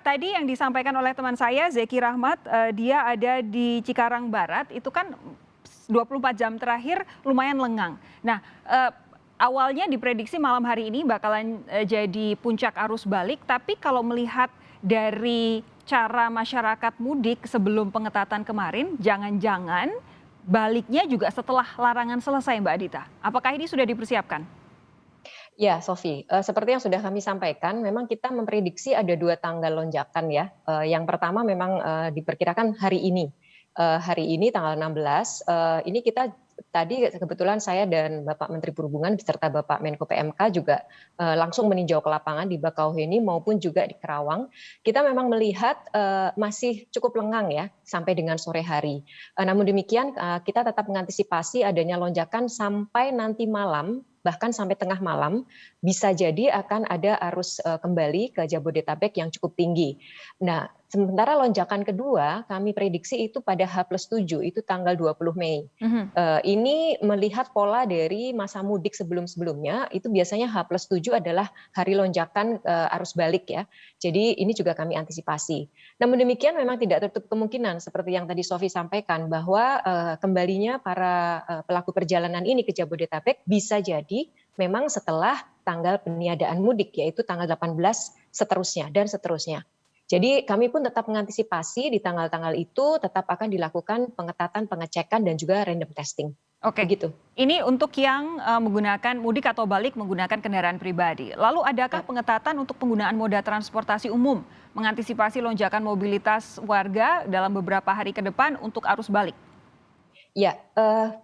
tadi yang disampaikan oleh teman saya Zeki Rahmat, dia ada di Cikarang Barat, itu kan 24 jam terakhir lumayan lengang. Nah, awalnya diprediksi malam hari ini bakalan jadi puncak arus balik, tapi kalau melihat dari cara masyarakat mudik sebelum pengetatan kemarin, jangan-jangan baliknya juga setelah larangan selesai, Mbak Adita. Apakah ini sudah dipersiapkan? Ya, Sofi, seperti yang sudah kami sampaikan, memang kita memprediksi ada 2 tanggal lonjakan ya. Yang pertama memang, diperkirakan hari ini. Hari ini tanggal 16, ini kita tadi kebetulan saya dan Bapak Menteri Perhubungan beserta Bapak Menko PMK juga, langsung meninjau ke lapangan di Bakauheni maupun juga di Kerawang. Kita memang melihat, masih cukup lengang ya sampai dengan sore hari. Namun demikian, kita tetap mengantisipasi adanya lonjakan sampai nanti malam, bahkan sampai tengah malam, bisa jadi akan ada arus kembali ke Jabodetabek yang cukup tinggi. Nah, sementara lonjakan kedua kami prediksi itu pada H+7, itu tanggal 20 Mei. Mhm. Ini melihat pola dari masa mudik sebelum-sebelumnya, itu biasanya H+7 adalah hari lonjakan arus balik ya. Jadi ini juga kami antisipasi. Namun demikian memang tidak tertutup kemungkinan seperti yang tadi Sofi sampaikan bahwa kembalinya para pelaku perjalanan ini ke Jabodetabek bisa jadi memang setelah tanggal peniadaan mudik yaitu tanggal 18 seterusnya dan seterusnya. Jadi kami pun tetap mengantisipasi di tanggal-tanggal itu tetap akan dilakukan pengetatan, pengecekan dan juga random testing. Oke, Begitu. ini untuk yang menggunakan mudik atau balik menggunakan kendaraan pribadi. Lalu adakah Ya. pengetatan untuk penggunaan moda transportasi umum mengantisipasi lonjakan mobilitas warga dalam beberapa hari ke depan untuk arus balik? Ya,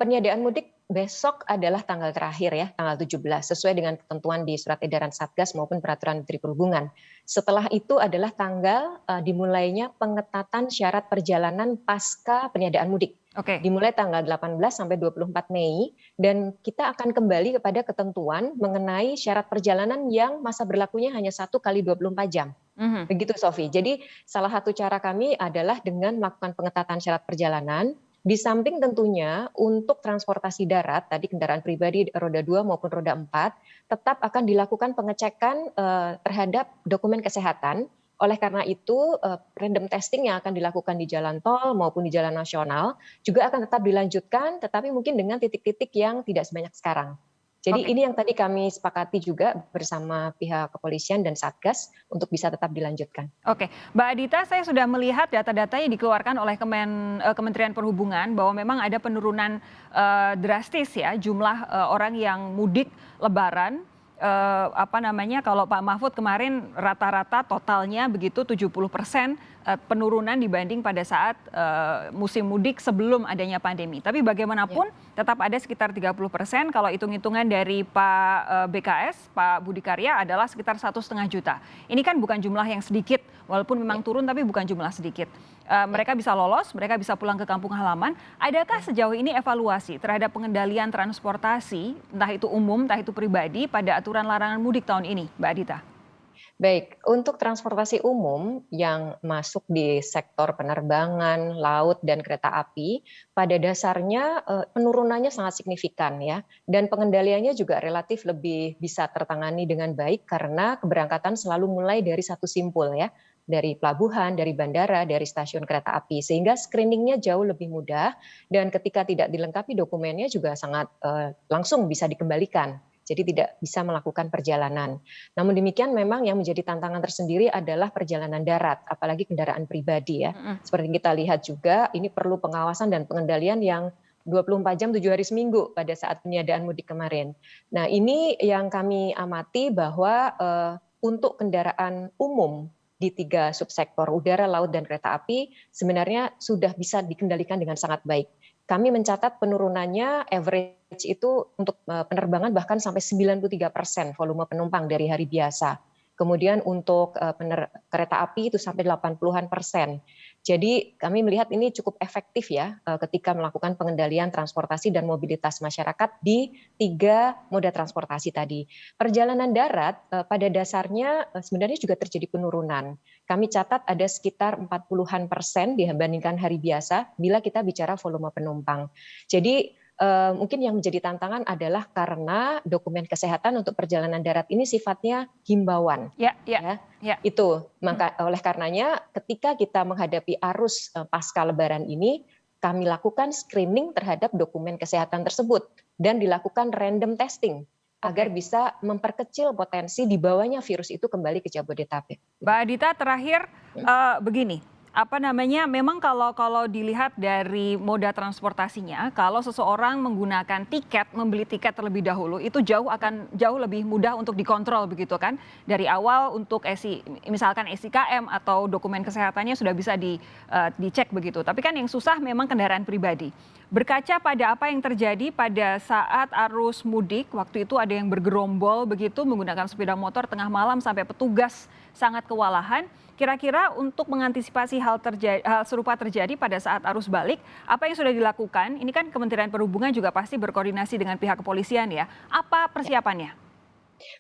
peniadaan mudik besok adalah tanggal terakhir ya, tanggal 17, sesuai dengan ketentuan di Surat Edaran Satgas maupun Peraturan Menteri Perhubungan. Setelah itu adalah tanggal dimulainya pengetatan syarat perjalanan pasca peniadaan mudik. Oke. Dimulai tanggal 18 sampai 24 Mei, dan kita akan kembali kepada ketentuan mengenai syarat perjalanan yang masa berlakunya hanya 1 kali 24 jam. Mhm. Begitu Sofi. Jadi salah satu cara kami adalah dengan melakukan pengetatan syarat perjalanan, di samping tentunya untuk transportasi darat, tadi kendaraan pribadi roda 2 maupun roda 4, tetap akan dilakukan pengecekan terhadap dokumen kesehatan. Oleh karena itu, random testing yang akan dilakukan di jalan tol maupun di jalan nasional juga akan tetap dilanjutkan, tetapi mungkin dengan titik-titik yang tidak sebanyak sekarang. Jadi Oke. ini yang tadi kami sepakati juga bersama pihak kepolisian dan Satgas untuk bisa tetap dilanjutkan. Oke, Mbak Adita, saya sudah melihat data-data yang dikeluarkan oleh Kementerian Perhubungan bahwa memang ada penurunan drastis ya jumlah orang yang mudik Lebaran. Apa namanya? Kalau Pak Mahfud kemarin rata-rata totalnya begitu 70% penurunan dibanding pada saat musim mudik sebelum adanya pandemi. Tapi Ya. bagaimanapun tetap ada sekitar 30%. Kalau hitung-hitungan dari Pak BKS, Pak Budi Karya adalah sekitar 1,5 juta. Ini kan bukan jumlah yang sedikit, walaupun Ya. memang turun tapi bukan jumlah sedikit. Ya. Mereka bisa lolos, mereka bisa pulang ke kampung halaman. Adakah sejauh ini evaluasi terhadap pengendalian transportasi, entah itu umum, entah itu pribadi, pada aturan larangan mudik tahun ini, Mbak Adita? Baik, untuk transportasi umum yang masuk di sektor penerbangan, laut, dan kereta api, pada dasarnya penurunannya sangat signifikan ya, dan pengendaliannya juga relatif lebih bisa tertangani dengan baik karena keberangkatan selalu mulai dari satu simpul ya, dari pelabuhan, dari bandara, dari stasiun kereta api, sehingga screeningnya jauh lebih mudah dan ketika tidak dilengkapi dokumennya juga sangat langsung bisa dikembalikan. Jadi tidak bisa melakukan perjalanan. Namun demikian memang yang menjadi tantangan tersendiri adalah perjalanan darat, apalagi kendaraan pribadi ya. Mhm. Seperti kita lihat juga ini perlu pengawasan dan pengendalian yang 24 jam 7 hari seminggu pada saat peniadaan mudik kemarin. Nah, ini yang kami amati bahwa untuk kendaraan umum di 3 subsektor udara, laut, dan kereta api sebenarnya sudah bisa dikendalikan dengan sangat baik. Kami mencatat penurunannya average itu untuk penerbangan bahkan sampai 93% volume penumpang dari hari biasa. Kemudian untuk kereta api itu sampai 80-an%. Jadi kami melihat ini cukup efektif ya ketika melakukan pengendalian transportasi dan mobilitas masyarakat di 3 moda transportasi tadi. Perjalanan darat pada dasarnya sebenarnya juga terjadi penurunan. Kami catat ada sekitar 40-an% dibandingkan hari biasa bila kita bicara volume penumpang. Jadi mungkin yang menjadi tantangan adalah karena dokumen kesehatan untuk perjalanan darat ini sifatnya himbauan. Ya, Ya, ya. itu oleh karenanya ketika kita menghadapi arus pasca Lebaran ini, kami lakukan screening terhadap dokumen kesehatan tersebut dan dilakukan random testing agar Oke. bisa memperkecil potensi dibawanya virus itu kembali ke Jabodetabek. Mbak Adita terakhir begini, apa namanya, memang kalau dilihat dari moda transportasinya, kalau seseorang menggunakan tiket, membeli tiket terlebih dahulu, itu akan jauh lebih mudah untuk dikontrol begitu kan. Dari awal untuk misalkan SIKM atau dokumen kesehatannya sudah bisa dicek begitu. Tapi kan yang susah memang kendaraan pribadi. Berkaca pada apa yang terjadi pada saat arus mudik, waktu itu ada yang bergerombol begitu menggunakan sepeda motor tengah malam sampai petugas sangat kewalahan. Kira-kira untuk mengantisipasi hal serupa terjadi pada saat arus balik, apa yang sudah dilakukan? Ini kan Kementerian Perhubungan juga pasti berkoordinasi dengan pihak kepolisian ya. Apa persiapannya?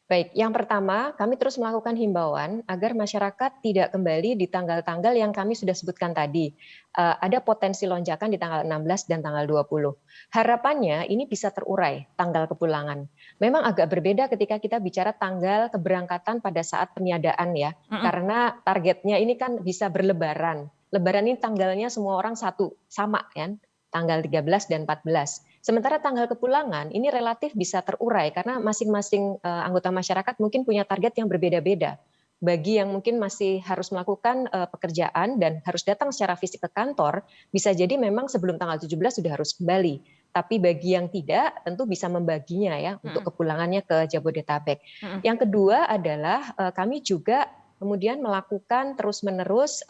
Baik, yang pertama kami terus melakukan himbauan agar masyarakat tidak kembali di tanggal-tanggal yang kami sudah sebutkan tadi. Ada potensi lonjakan di tanggal 16 dan tanggal 20. Harapannya ini bisa terurai tanggal kepulangan. Memang agak berbeda ketika kita bicara tanggal keberangkatan pada saat peniadaan ya. Karena targetnya ini kan bisa berlebaran. Lebaran ini tanggalnya semua orang satu, sama kan, tanggal 13 dan 14. Sementara tanggal kepulangan ini relatif bisa terurai karena masing-masing anggota masyarakat mungkin punya target yang berbeda-beda. Bagi yang mungkin masih harus melakukan pekerjaan dan harus datang secara fisik ke kantor, bisa jadi memang sebelum tanggal 17 sudah harus kembali. Tapi bagi yang tidak, tentu bisa membaginya ya untuk kepulangannya ke Jabodetabek. Yang kedua adalah kami juga kemudian melakukan terus-menerus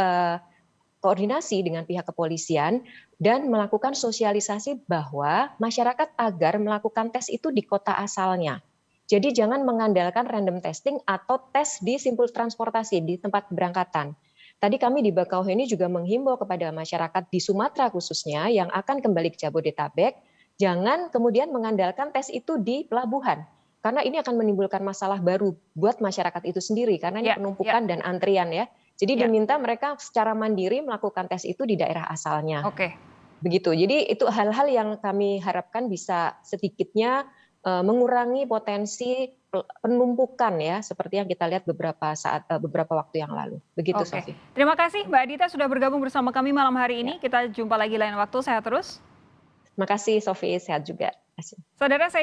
koordinasi dengan pihak kepolisian dan melakukan sosialisasi bahwa masyarakat agar melakukan tes itu di kota asalnya. Jadi jangan mengandalkan random testing atau tes di simpul transportasi di tempat keberangkatan. Tadi kami di Bakauheni juga menghimbau kepada masyarakat di Sumatera khususnya yang akan kembali ke Jabodetabek, jangan kemudian mengandalkan tes itu di pelabuhan. Karena ini akan menimbulkan masalah baru buat masyarakat itu sendiri, karena ini penumpukan dan antrian ya. Jadi diminta mereka secara mandiri melakukan tes itu di daerah asalnya. Oke. Begitu. Jadi itu hal-hal yang kami harapkan bisa sedikitnya mengurangi potensi penumpukan ya, seperti yang kita lihat beberapa waktu yang lalu. Begitu, Sofi. Terima kasih Mbak Adita sudah bergabung bersama kami malam hari ini. Kita jumpa lagi lain waktu. Sehat terus. Terima kasih, Sofi. Sehat juga. Saudara, saya